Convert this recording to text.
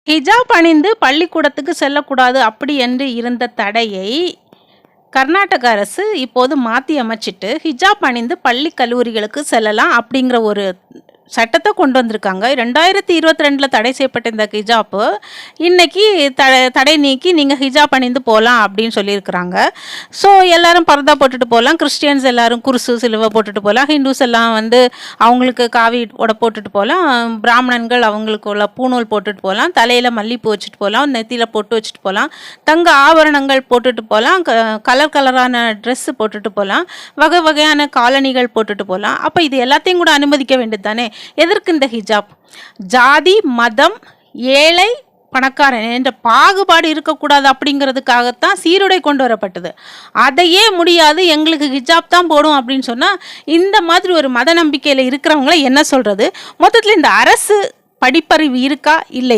ஹிஜாப் அணிந்து பள்ளிக்கூடத்துக்கு செல்லக்கூடாது அப்படி என்று இருந்த தடையை கர்நாடக அரசு இப்போது மாற்றி அமைச்சிட்டு ஹிஜாப் அணிந்து பள்ளி கல்லூரிகளுக்கு செல்லலாம் அப்படிங்கிற ஒரு சட்டத்தை கொண்டு வந்திருக்காங்க. 2022 தடை செய்யப்பட்ட இந்த ஹிஜாப்பு இன்னைக்கு தடை நீக்கி நீங்கள் ஹிஜாப் அணிந்து போகலாம் அப்படின்னு சொல்லியிருக்கிறாங்க. ஸோ எல்லாரும் பர்தா போட்டுட்டு போகலாம். கிறிஸ்டியன்ஸ் எல்லாரும் குருசு சிலுவை போட்டுட்டு போகலாம். ஹிந்துஸ் எல்லாம் அவங்களுக்கு காவி உடை போட்டுட்டு போகலாம். பிராமணன்கள் அவங்களுக்கு உள்ள பூநூல் போட்டுட்டு போகலாம். தலையில் மல்லிப்பூ வச்சுட்டு போகலாம். நெத்தியில் பொட்டு வச்சுட்டு போகலாம். தங்க ஆபரணங்கள் போட்டுட்டு போகலாம். கலர் கலரான ட்ரெஸ்ஸு போட்டுட்டு போகலாம். வகை வகையான காலணிகள் போட்டுட்டு போகலாம். அப்போ இது எல்லாத்தையும் கூட அனுமதிக்க வேண்டியது தானே. எதற்கு இந்த ஹிஜாப்? ஜாதி, மதம், ஏழை, பணக்காரன் என்ற பாகுபாடு இருக்கக்கூடாது அப்படிங்கிறதுக்காகத்தான் சீருடை கொண்டு வரப்பட்டது. அதையே முடியாது, எங்களுக்கு ஹிஜாப் தான் போடும் அப்படின்னு சொன்னால் இந்த மாதிரி ஒரு மத நம்பிக்கையில் இருக்கிறவங்கள என்ன சொல்கிறது? மொத்தத்தில் இந்த அரசு படிப்பறிவு இருக்கா இல்லையா?